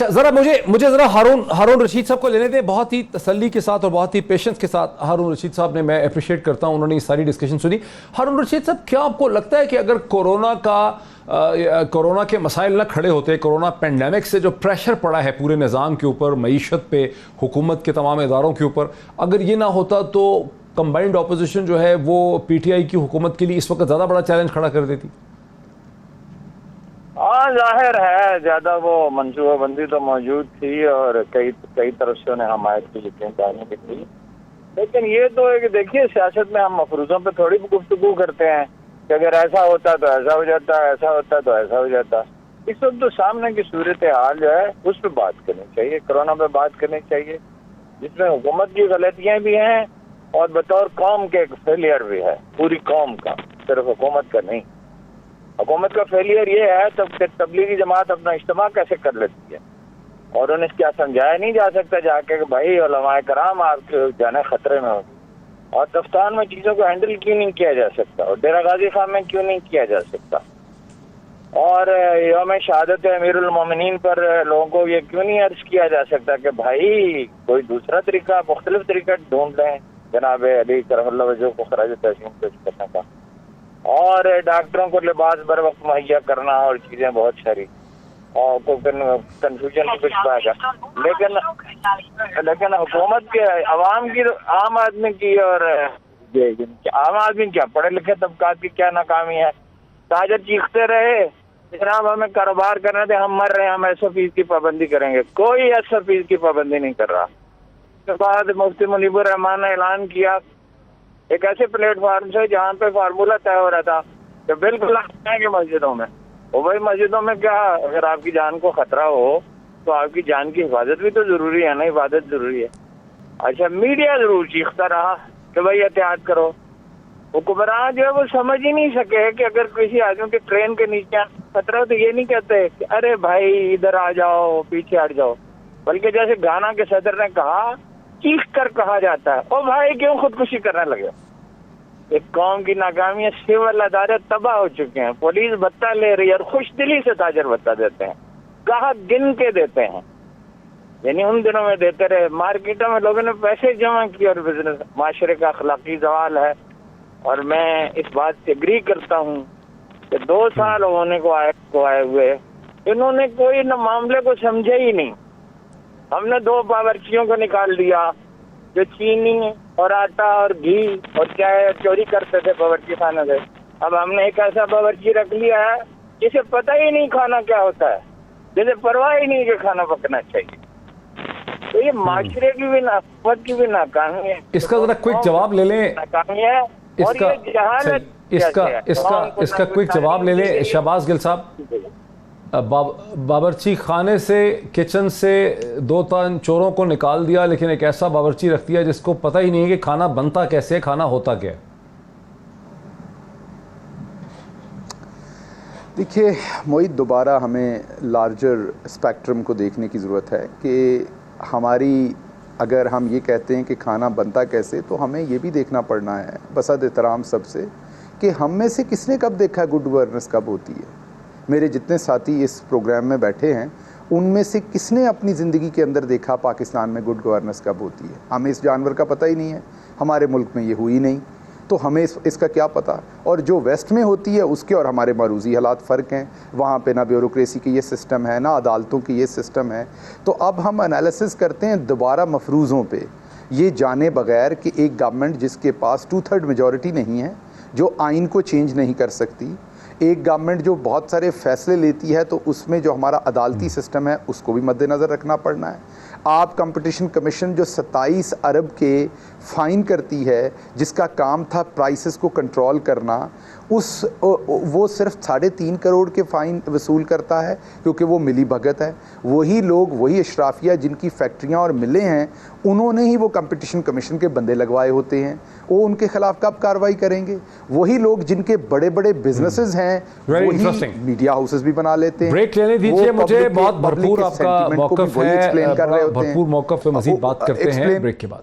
ذرا مجھے ذرا ہارون رشید صاحب کو لینے دیں. بہت ہی تسلی کے ساتھ اور بہت ہی پیشنس کے ساتھ ہارون رشید صاحب نے، میں اپریشیٹ کرتا ہوں، انہوں نے یہ ساری ڈسکشن سنی. ہارون رشید صاحب، کیا آپ کو لگتا ہے کہ اگر کورونا کے مسائل نہ کھڑے ہوتے، کورونا پینڈیمک سے جو پریشر پڑا ہے پورے نظام کے اوپر، معیشت پہ، حکومت کے تمام اداروں کے اوپر، اگر یہ نہ ہوتا تو کمبائنڈ اپوزیشن جو ہے وہ پی ٹی آئی کی حکومت کے لیے اس وقت زیادہ بڑا چیلنج کھڑا کر دیتی؟ ہاں، ظاہر ہے زیادہ وہ منصوبہ بندی تو موجود تھی اور کئی طرف سے انہیں حمایت کی یقین دہانی بھی تھی. لیکن یہ تو ہے کہ دیکھیے، سیاست میں ہم مفروضوں پہ تھوڑی گفتگو کرتے ہیں کہ اگر ایسا ہوتا تو ایسا ہو جاتا، ایسا ہوتا تو ایسا ہو جاتا. اس وقت تو سامنے کی صورتحال جو ہے اس پہ بات کرنی چاہیے، کرونا پہ بات کرنی چاہیے، جس میں حکومت کی غلطیاں بھی ہیں اور بطور قوم کے ایک فیلئر بھی ہے، پوری قوم کا، صرف حکومت کا نہیں. حکومت کا فیلئر یہ ہے تب کہ تبلیغی جماعت اپنا اجتماع کیسے کر لیتی ہے اور انہیں کیا سمجھایا نہیں جا سکتا جا کے کہ بھائی علماء کرام آپ کے جانے خطرے میں ہوگی، اور تفتان میں چیزوں کو ہینڈل کیوں نہیں کیا جا سکتا، اور ڈیرہ غازی خان میں کیوں نہیں کیا جا سکتا، اور یوم شہادت امیر المومنین پر لوگوں کو یہ کیوں نہیں عرض کیا جا سکتا کہ بھائی کوئی دوسرا طریقہ، مختلف طریقہ ڈھونڈ لیں جناب علی کرم اللہ وجہ کو خراج تحسین پیش کرنے کا، اور ڈاکٹروں کو لباس بر وقت مہیا کرنا اور چیزیں بہت ساری، اور کنفیوژن کچھ پائے گا. لیکن حکومت کے عوام کی، عام آدمی کی، اور عام آدمی کیا، پڑھے لکھے طبقات کی کیا ناکامی ہے. تاجر چیختے رہے جناب ہمیں کاروبار کرنا تھے، ہم مر رہے ہیں، ہم 100% کی پابندی کریں گے. کوئی 100% کی پابندی نہیں کر رہا. اس کے بعد مفتی منیب الرحمان نے اعلان کیا ایک ایسے پلیٹ فارم سے جہاں پہ فارمولہ طے ہو رہا تھا کہ بالکل آپ جائیں گے مسجدوں میں، وہ بھائی مسجدوں میں کیا، اگر آپ کی جان کو خطرہ ہو تو آپ کی جان کی حفاظت بھی تو ضروری ہے نا، عبادت ضروری ہے. اچھا، میڈیا ضرور چیختا رہا کہ بھائی احتیاط کرو. حکمران جو ہے وہ سمجھ ہی نہیں سکے کہ اگر کسی آدمی کے ٹرین کے نیچے خطرہ ہو تو یہ نہیں کہتے کہ ارے بھائی ادھر آ جاؤ، پیچھے ہٹ جاؤ، بلکہ جیسے گانا کے صدر نے کہا، چیخ کر کہا جاتا ہے او بھائی کیوں خودکشی کرنے لگے. ایک قوم کی ناکامی ہے، سول ادارے تباہ ہو چکے ہیں، پولیس بھتہ لے رہی ہے اور خوش دلی سے تاجر بھتہ دیتے ہیں، گاہک گن کے دیتے ہیں، یعنی ان دنوں میں دیتے رہے. مارکیٹوں میں لوگوں نے پیسے جمع کیے اور بزنس، معاشرے کا اخلاقی زوال ہے. اور میں اس بات سے اگری کرتا ہوں کہ 2 سال ہونے کو آئے ہوئے انہوں نے کوئی نہ معاملے کو سمجھے ہی نہیں. ہم نے 2 باورچیوں کو نکال دیا جو چینی اور آٹا اور گھی اور چائے چوری کرتے تھے باورچی خانے سے. اب ہم نے ایک ایسا باورچی رکھ لیا ہے جسے پتہ ہی نہیں کھانا کیا ہوتا ہے، جسے پرواہ ہی نہیں کہ کھانا پکنا چاہیے. تو یہ معاشرے کی بھی حکومت کی بھی ناکامی ہے. اس کا ذرا کوئک جواب لے لیں، ناکامی ہے اور یہ جہالت. اس کا کوئک جواب لے لیں شہباز گل صاحب. باورچی خانے سے، کچن سے 2-3 چوروں کو نکال دیا، لیکن ایک ایسا باورچی رکھ دیا جس کو پتہ ہی نہیں ہے کہ کھانا بنتا کیسے، کھانا ہوتا کیا. دیکھیے معید، دوبارہ ہمیں لارجر اسپیکٹرم کو دیکھنے کی ضرورت ہے کہ ہماری، اگر ہم یہ کہتے ہیں کہ کھانا بنتا کیسے، تو ہمیں یہ بھی دیکھنا پڑنا ہے بصد احترام سب سے کہ ہم میں سے کس نے کب دیکھا ہے گڈ گورننس کب ہوتی ہے. میرے جتنے ساتھی اس پروگرام میں بیٹھے ہیں ان میں سے کس نے اپنی زندگی کے اندر دیکھا پاکستان میں گڈ گورننس کب ہوتی ہے؟ ہمیں اس جانور کا پتہ ہی نہیں ہے، ہمارے ملک میں یہ ہوئی نہیں، تو ہمیں اس کا کیا پتہ. اور جو ویسٹ میں ہوتی ہے اس کے اور ہمارے معروضی حالات فرق ہیں. وہاں پہ نہ بیوروکریسی کی یہ سسٹم ہے، نہ عدالتوں کی یہ سسٹم ہے. تو اب ہم انالیسس کرتے ہیں دوبارہ مفروضوں پہ، یہ جانے بغیر کہ ایک گورنمنٹ جس کے پاس 2/3 میجورٹی نہیں ہے، جو آئین کو چینج نہیں کر سکتی، ایک گورنمنٹ جو بہت سارے فیصلے لیتی ہے، تو اس میں جو ہمارا عدالتی سسٹم ہے اس کو بھی مد نظر رکھنا پڑنا ہے. آپ کمپٹیشن کمیشن جو 27 ارب کے فائن کرتی ہے، جس کا کام تھا پرائسز کو کنٹرول کرنا، وہ صرف 3.5 کروڑ کے فائن وصول کرتا ہے کیونکہ وہ ملی بھگت ہے. وہی لوگ، وہی اشرافیہ جن کی فیکٹریاں اور ملیں ہیں، انہوں نے ہی وہ کمپٹیشن کمیشن کے بندے لگوائے ہوتے ہیں. وہ ان کے خلاف کب کارروائی کریں گے؟ وہی لوگ جن کے بڑے بڑے بزنسز ہیں وہی میڈیا ہاؤسز بھی بنا لیتے ہیں. بریک لینے دیجیے مجھے، بہت بھرپور آپ کا موقف ہے، بھرپور موقف پہ مزید بات کرتے ہیں بریک کے بعد.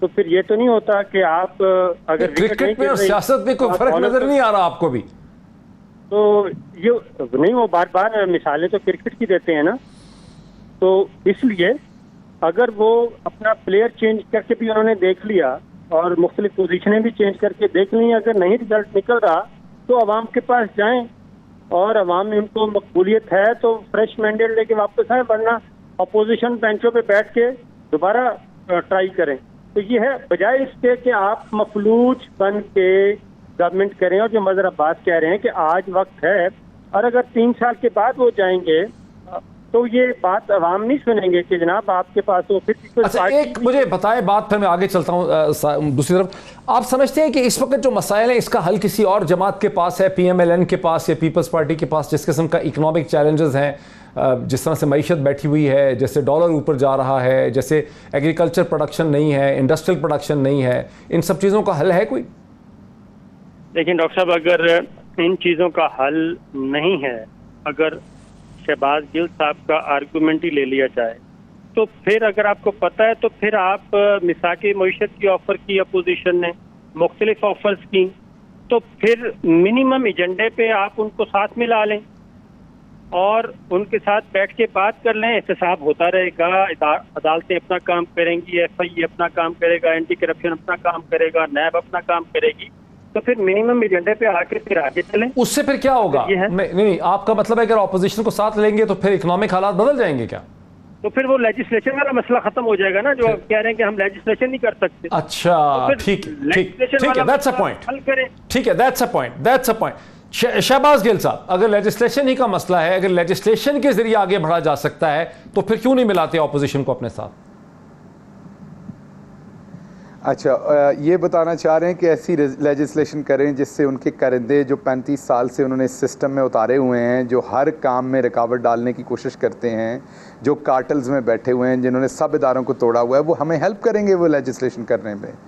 تو پھر یہ تو نہیں ہوتا کہ آپ اگر کرکٹ میں اور سیاست میں کوئی فرق نظر نہیں آ رہا آپ کو بھی؟ تو یہ نہیں، وہ بار بار مثالیں تو کرکٹ کی دیتے ہیں نا. تو اس لیے اگر وہ اپنا پلیئر چینج کر کے بھی انہوں نے دیکھ لیا اور مختلف پوزیشنیں بھی چینج کر کے دیکھ لی، اگر نہیں رزلٹ نکل رہا تو عوام کے پاس جائیں اور عوام میں ان کو مقبولیت ہے تو فریش مینڈیٹ لے کے واپس آئیں، ورنہ اپوزیشن بینچوں پہ بیٹھ کے دوبارہ ٹرائی کریں. تو یہ ہے، بجائے اس کے کہ آپ مفلوج بن کے گورنمنٹ کریں. اور جو مظہر عباس کہہ رہے ہیں کہ آج وقت ہے، اور اگر 3 سال کے بعد وہ جائیں گے تو یہ بات عوام نہیں سنیں گے کہ جناب آپ کے پاس وہ پھر. اچھا ایک مجھے بتائیں بات، پھر میں آگے چلتا ہوں دوسری طرف. آپ سمجھتے ہیں کہ اس وقت جو مسائل ہیں اس کا حل کسی اور جماعت کے پاس ہے، پی ایم ایل این کے پاس یا پیپلز پارٹی کے پاس، جس قسم کا اکنامک چیلنجز ہیں، جس طرح سے معیشت بیٹھی ہوئی ہے، جیسے ڈالر اوپر جا رہا ہے، جیسے ایگریکلچر پروڈکشن نہیں ہے، انڈسٹریل پروڈکشن نہیں ہے، ان سب چیزوں کا حل ہے کوئی؟ دیکھیں ڈاکٹر صاحب، اگر ان چیزوں کا حل نہیں ہے، اگر شہباز گل صاحب کا آرگومنٹ ہی لے لیا جائے تو پھر اگر آپ کو پتہ ہے تو پھر آپ مساق معیشت کی آفر کی، اپوزیشن نے مختلف آفرز کی، تو پھر منیمم ایجنڈے پہ آپ ان کو ساتھ ملا لیں اور ان کے ساتھ بیٹھ کے بات کر لیں. احتساب ہوتا رہے گا، عدالتیں اپنا کام کریں گی، ایف آئی اے اپنا کام کرے گا، اینٹی کرپشن اپنا کام کرے گا، نیب اپنا کام کرے گی. تو پھر منیمم ایجنڈے پہ آ کے پھر آگے چلیں. اس سے پھر کیا ہوگا؟ نہیں، آپ کا مطلب ہے اگر اپوزیشن کو ساتھ لیں گے تو پھر اکنامک حالات بدل جائیں گے کیا؟ تو پھر وہ لیجسلیشن والا مسئلہ ختم ہو جائے گا نا، جو آپ کہہ رہے ہیں کہ ہم لیجسلیشن نہیں کر سکتے. اچھا ٹھیک ہے، دیٹس اے پوائنٹ. ٹھیک ہے، دیٹس اے پوائنٹ. شہباز گل صاحب، اگر لیجسلیشن ہی کا مسئلہ ہے، اگر لیجسلیشن کے ذریعے آگے بڑھا جا سکتا ہے تو پھر کیوں نہیں ملاتے اپوزیشن کو اپنے ساتھ؟ اچھا، یہ بتانا چاہ رہے ہیں کہ ایسی لیجسلیشن کریں جس سے ان کے کرندے جو 35 سال سے انہوں نے اس سسٹم میں اتارے ہوئے ہیں، جو ہر کام میں رکاوٹ ڈالنے کی کوشش کرتے ہیں، جو کارٹلز میں بیٹھے ہوئے ہیں، جنہوں نے سب اداروں کو توڑا ہوا ہے، وہ ہمیں ہیلپ کریں گے وہ لیجسلیشن کرنے میں.